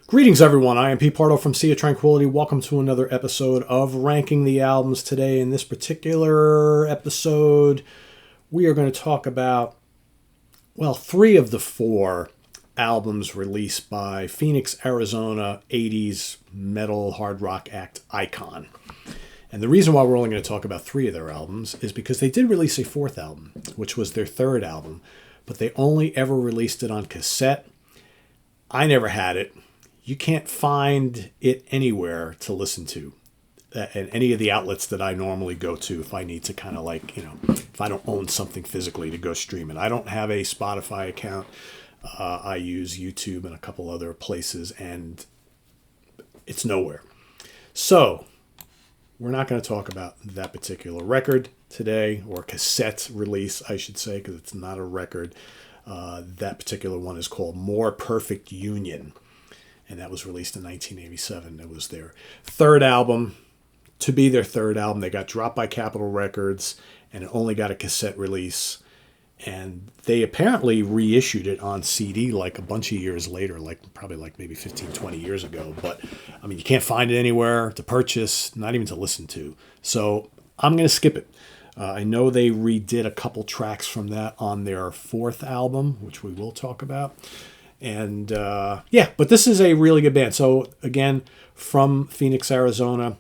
Greetings, everyone. I am Pete Pardo from Sea of Tranquility. Welcome to another episode of Ranking the Albums. Today, in this particular episode, we are going to talk about, three of the four albums released by Phoenix, Arizona 80s metal hard rock act Icon. And the reason why we're only going to talk about three of their albums is because they did release a fourth album, which was their third album, but they only ever released it on cassette. I never had it. You can't find it anywhere to listen to at any of the outlets that I normally go to if I need to kind of if I don't own something physically to go stream it. I don't have a Spotify account. I use YouTube and a couple other places, and it's nowhere. So we're not going to talk about that particular record today, or cassette release, I should say, because it's not a record. That particular one is called More Perfect Union. And that was released in 1987. It was their third album. To be their third album, they got dropped by Capitol Records, and it only got a cassette release. And they apparently reissued it on CD like a bunch of years later, probably maybe 15, 20 years ago. But, I mean, you can't find it anywhere to purchase, not even to listen to. So I'm going to skip it. I know they redid a couple tracks from that on their fourth album, which we will talk about. And but this is a really good band. So again, from Phoenix, Arizona,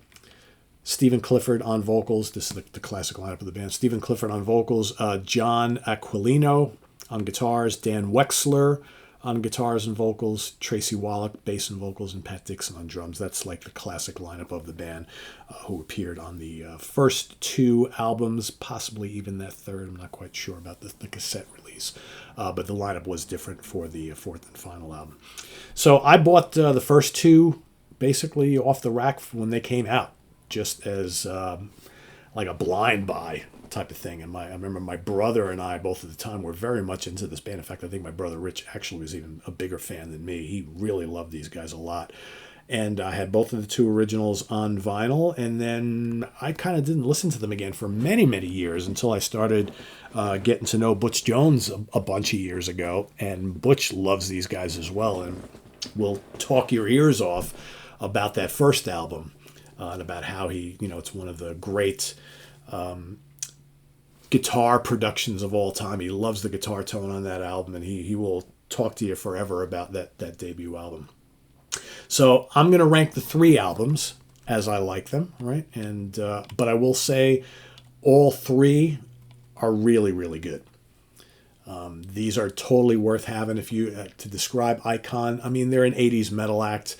Stephen Clifford on vocals. This is the classic lineup of the band. Stephen Clifford on vocals, John Aquilino on guitars, Dan Wexler on guitars and vocals, Tracy Wallach bass and vocals, and Pat Dixon on drums. That's like the classic lineup of the band who appeared on the first two albums, possibly even that third. I'm not quite sure about the cassette release. But the lineup was different for the fourth and final album. So I bought the first two basically off the rack when they came out, just as like a blind buy type of thing. And I remember my brother and I both at the time were very much into this band. In fact, I think my brother Rich actually was even a bigger fan than me. He really loved these guys a lot. And I had both of the two originals on vinyl, and then I kind of didn't listen to them again for many, many years until I started getting to know Butch Jones a bunch of years ago. And Butch loves these guys as well, and will talk your ears off about that first album and about how it's one of the great guitar productions of all time. He loves the guitar tone on that album, and he will talk to you forever about that debut album. So I'm going to rank the three albums as I like them, right? And but I will say all three are really, really good. These are totally worth having if you to describe Icon. I mean, they're an 80s metal act.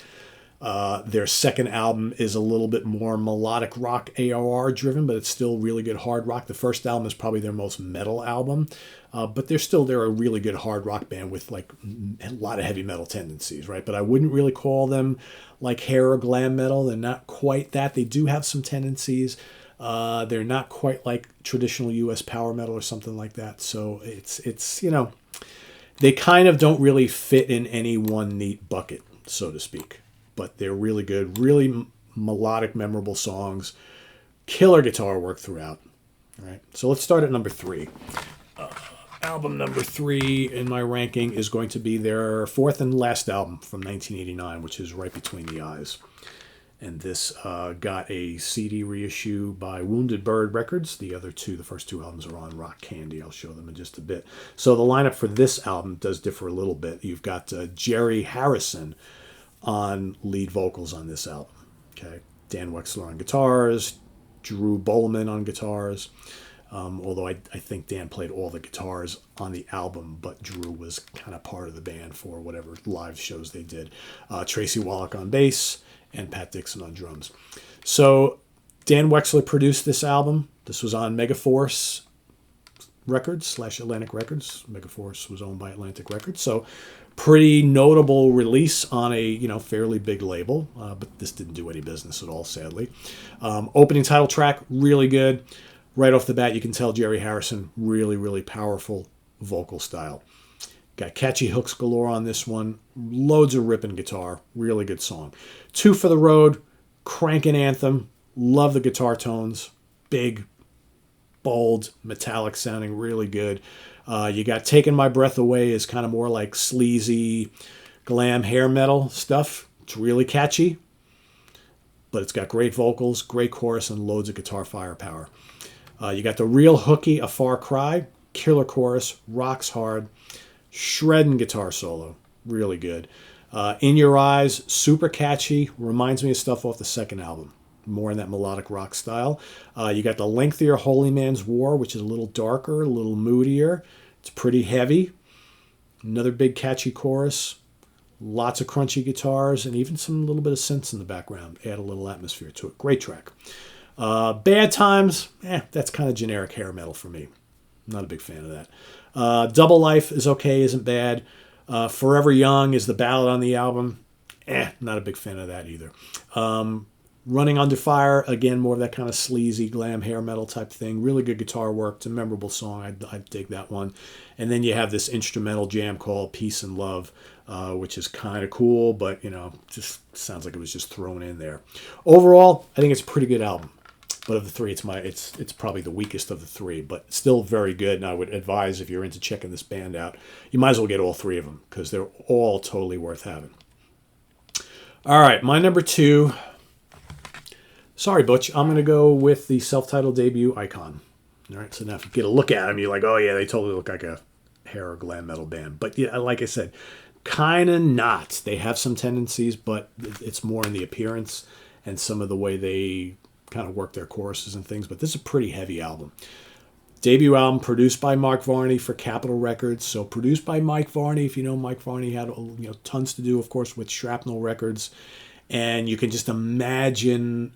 Their second album is a little bit more melodic rock AOR driven, but it's still really good hard rock. The first album is probably their most metal album, but they're a really good hard rock band with like a lot of heavy metal tendencies, right? But I wouldn't really call them like hair or glam metal. They're not quite that. They do have some tendencies. They're not quite like traditional US power metal or something like that. So it's they kind of don't really fit in any one neat bucket, so to speak. But they're really good, really melodic, memorable songs, killer guitar work throughout. All right, so let's start at number three. Album number three in my ranking is going to be their fourth and last album from 1989, which is Right Between the Eyes. And this got a CD reissue by Wounded Bird Records. The first two albums are on Rock Candy. I'll show them in just a bit. So the lineup for this album does differ a little bit. You've got Jerry Harrison on lead vocals on this album. Okay, Dan Wexler on guitars, Drew Bowman on guitars. Although I think Dan played all the guitars on the album, but Drew was kind of part of the band for whatever live shows they did. Tracy Wallach on bass and Pat Dixon on drums. So Dan Wexler produced this album. This was on Megaforce Records / Atlantic Records. Megaforce was owned by Atlantic Records. So pretty notable release on a fairly big label, but this didn't do any business at all, sadly. Opening title track, really good. Right off the bat, you can tell Jerry Harrison, really, really powerful vocal style. Got catchy hooks galore on this one. Loads of ripping guitar. Really good song. Two for the Road, cranking anthem. Love the guitar tones. Big, bold, metallic sounding, really good. You got Taking My Breath Away is kind of more like sleazy, glam hair metal stuff. It's really catchy, but it's got great vocals, great chorus, and loads of guitar firepower. You got the real hooky A Far Cry, killer chorus, rocks hard, shredding guitar solo, really good. In Your Eyes, super catchy, reminds me of stuff off the second album, more in that melodic rock style. You got the lengthier Holy Man's War, which is a little darker, a little moodier. It's pretty heavy. Another big catchy chorus, lots of crunchy guitars, and even some little bit of synths in the background. Add a little atmosphere to it. Great track. Bad Times, that's kind of generic hair metal for me. Not a big fan of that. Double Life is okay, isn't bad. Forever Young is the ballad on the album. Not a big fan of that either. Running Under Fire, again, more of that kind of sleazy glam hair metal type thing. Really good guitar work. It's a memorable song. I dig that one. And then you have this instrumental jam called Peace and Love, which is kind of cool, but, just sounds like it was just thrown in there. Overall, I think it's a pretty good album. But of the three, it's probably the weakest of the three, but still very good. And I would advise, if you're into checking this band out, you might as well get all three of them, because they're all totally worth having. All right, my number 2. Sorry, Butch. I'm going to go with the self-titled debut, Icon. All right, so now if you get a look at them, you're like, oh yeah, they totally look like a hair or glam metal band. But yeah, like I said, kind of not. They have some tendencies, but it's more in the appearance and some of the way they kind of work their choruses and things. But this is a pretty heavy album. Debut album produced by Mark Varney for Capitol Records. So produced by Mike Varney. If you know, Mike Varney had tons to do, of course, with Shrapnel Records. And you can just imagine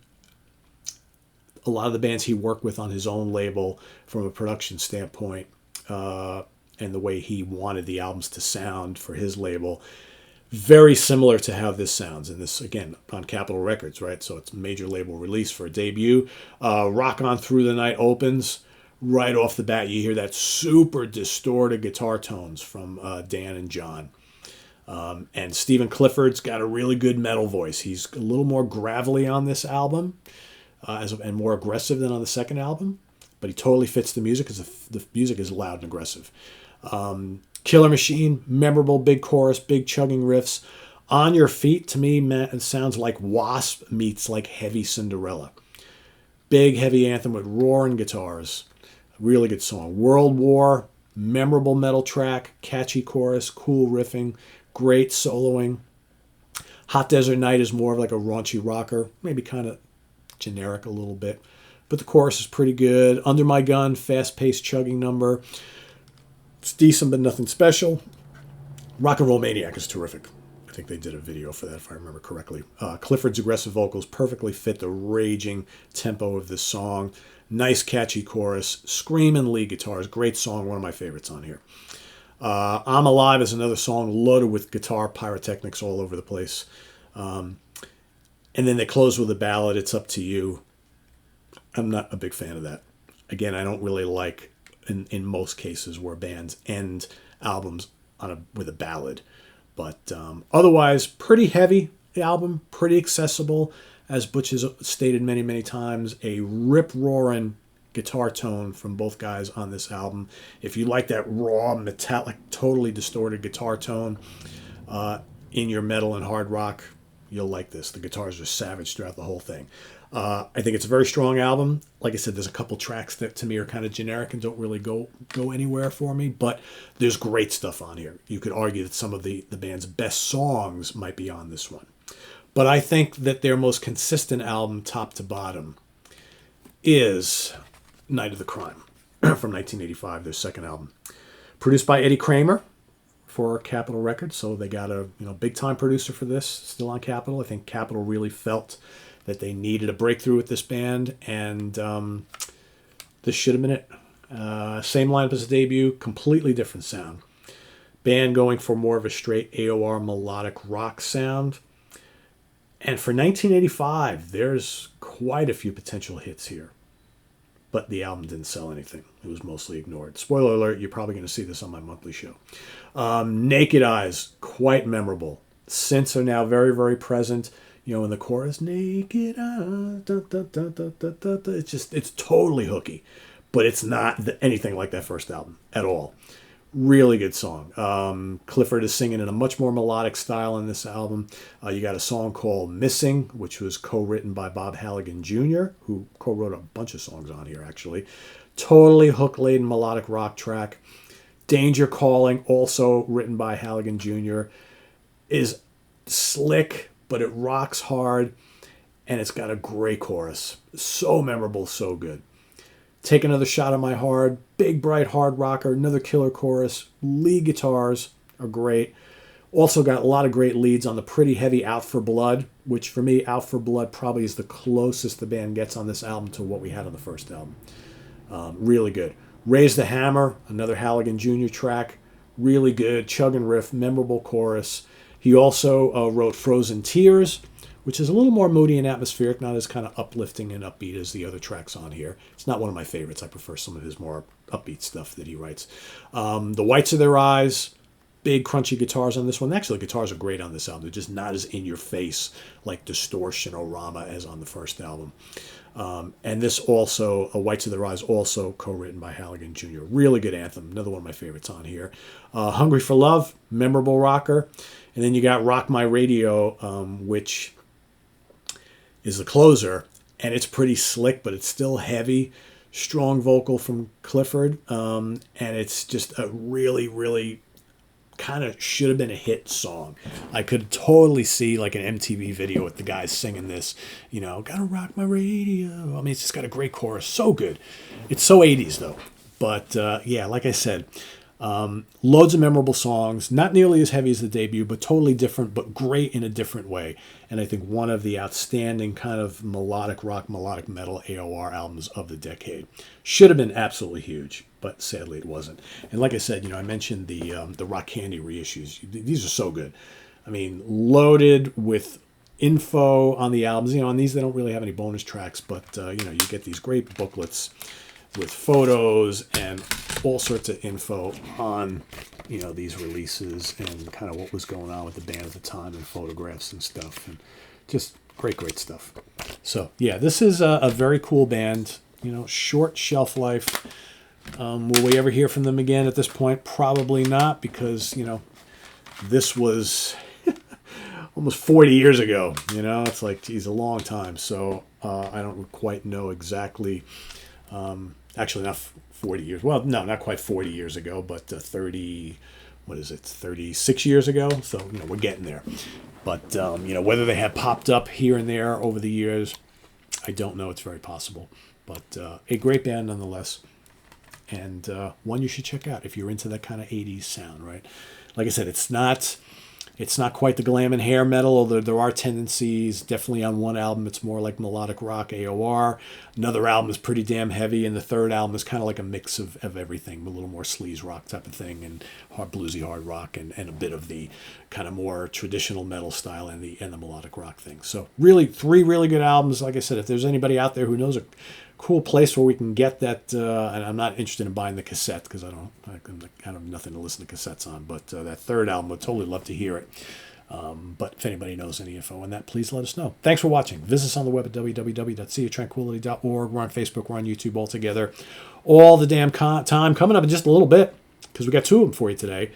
a lot of the bands he worked with on his own label from a production standpoint, and the way he wanted the albums to sound for his label. Very similar to how this sounds. And this, again, on Capitol Records, right? So it's a major label release for a debut. Rock On Through the Night opens. Right off the bat, you hear that super distorted guitar tones from Dan and John. And Stephen Clifford's got a really good metal voice. He's a little more gravelly on this album, and more aggressive than on the second album. But he totally fits the music, because the music is loud and aggressive. Killer Machine, memorable, big chorus, big chugging riffs. On Your Feet, to me, it sounds like Wasp meets like Heavy Cinderella. Big, heavy anthem with roaring guitars. Really good song. World War, memorable metal track, catchy chorus, cool riffing, great soloing. Hot Desert Night is more of like a raunchy rocker, maybe kind of generic a little bit. But the chorus is pretty good. Under My Gun, fast-paced chugging number. It's decent, but nothing special. Rock and Roll Maniac is terrific. I think they did a video for that, if I remember correctly. Clifford's aggressive vocals perfectly fit the raging tempo of this song. Nice, catchy chorus. Screaming lead guitars. Great song. One of my favorites on here. I'm Alive is another song loaded with guitar pyrotechnics all over the place. And then they close with a ballad, It's Up to You. I'm not a big fan of that. Again, I don't really like, in most cases, where bands end albums with a ballad. But otherwise, pretty heavy album, pretty accessible. As Butch has stated many, many times, a rip-roaring guitar tone from both guys on this album. If you like that raw, metallic, totally distorted guitar tone in your metal and hard rock, you'll like this. The guitars are savage throughout the whole thing. I think it's a very strong album. Like I said, there's a couple tracks that to me are kind of generic and don't really go anywhere for me, but there's great stuff on here. You could argue that some of the band's best songs might be on this one. But I think that their most consistent album, top to bottom, is Night of the Crime from 1985, their second album. Produced by Eddie Kramer for Capitol Records, so they got a big-time producer for this, still on Capitol. I think Capitol really felt that they needed a breakthrough with this band, and this should have been it. Same lineup as the debut, completely different sound. Band going for more of a straight AOR melodic rock sound. And for 1985, there's quite a few potential hits here. But the album didn't sell anything. It was mostly ignored. Spoiler alert, you're probably going to see this on my monthly show. Naked Eyes, quite memorable. Synths are now very, very present. In the chorus, naked eyes, da, da, da, da, da, da, da. It's totally hooky. But it's not anything like that first album at all. Really good song. Clifford is singing in a much more melodic style in this album. You got a song called Missing, which was co-written by Bob Halligan Jr., who co-wrote a bunch of songs on here, actually. Totally hook-laden melodic rock track. Danger Calling, also written by Halligan Jr., is slick, but it rocks hard, and it's got a great chorus. So memorable, so good. Take Another Shot at My Heart, big, bright, hard rocker, another killer chorus. Lead guitars are great. Also got a lot of great leads on the pretty heavy Out for Blood, which for me, Out for Blood probably is the closest the band gets on this album to what we had on the first album. Really good. Raise the Hammer, another Halligan Jr. track. Really good, chug and riff, memorable chorus. He also wrote Frozen Tears, which is a little more moody and atmospheric, not as kind of uplifting and upbeat as the other tracks on here. It's not one of my favorites. I prefer some of his more upbeat stuff that he writes. The Whites of Their Eyes, big crunchy guitars on this one. Actually, the guitars are great on this album. They're just not as in your face like Distortion or Rama as on the first album. And this also, Whites of Their Eyes, also co-written by Halligan Jr. Really good anthem. Another one of my favorites on here. Hungry for Love, memorable rocker. And then you got Rock My Radio, which is the closer, and it's pretty slick, but it's still heavy. Strong vocal from Clifford, and it's just a really, really kind of should have been a hit song. I could totally see like an MTV video with the guys singing this, gotta rock my radio. I mean, it's just got a great chorus. So good. It's so 80s, though. But, yeah, like I said, loads of memorable songs, not nearly as heavy as the debut, but totally different, but great in a different way. And I think one of the outstanding kind of melodic rock, melodic metal AOR albums of the decade. Should have been absolutely huge, but sadly it wasn't. And like I said, I mentioned the Rock Candy reissues. These are so good. I mean, loaded with info on the albums. On these they don't really have any bonus tracks, but you get these great booklets with photos and all sorts of info on, these releases and kind of what was going on with the band at the time and photographs and stuff. And just great stuff. So, yeah, this is a very cool band, short shelf life. Will we ever hear from them again at this point? Probably not, because, this was almost 40 years ago. It's like, geez, a long time. So I don't quite know exactly. Actually, not 40 years. Well, no, not quite 40 years ago, but 36 years ago. So, we're getting there. But, whether they have popped up here and there over the years, I don't know. It's very possible. But a great band nonetheless. And one you should check out if you're into that kind of 80s sound, right? Like I said, it's not quite the glam and hair metal, although there are tendencies. Definitely on one album, it's more like melodic rock, AOR. Another album is pretty damn heavy, and the third album is kind of like a mix of everything, a little more sleaze rock type of thing, and bluesy hard rock, and a bit of the kind of more traditional metal style and the melodic rock thing. So really, 3 really good albums. Like I said, if there's anybody out there who knows a cool place where we can get that, and I'm not interested in buying the cassette because I have nothing to listen to cassettes on, but that third album, would totally love to hear it. But if anybody knows any info on that, please let us know. Thanks for watching. Visit us on the web at www.seatranquility.org. We're on Facebook. We're on YouTube all together. All the damn time coming up in just a little bit, because we got 2 of them for you today.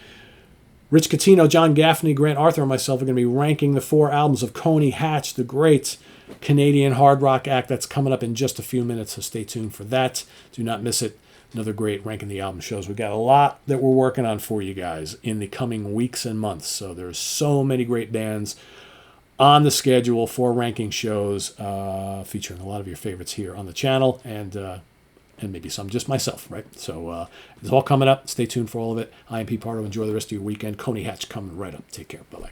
Rich Catino, John Gaffney, Grant Arthur, and myself are going to be ranking the 4 albums of Coney Hatch, the great Canadian hard rock act. That's coming up in just a few minutes, so stay tuned for that. Do not miss it. Another great Ranking the Album shows. We've got a lot that we're working on for you guys in the coming weeks and months. So there's so many great bands on the schedule for ranking shows, featuring a lot of your favorites here on the channel, and maybe some just myself, right? So it's all coming up. Stay tuned for all of it. I am Pete Pardo. Enjoy the rest of your weekend. Coney Hatch coming right up. Take care. Bye-bye.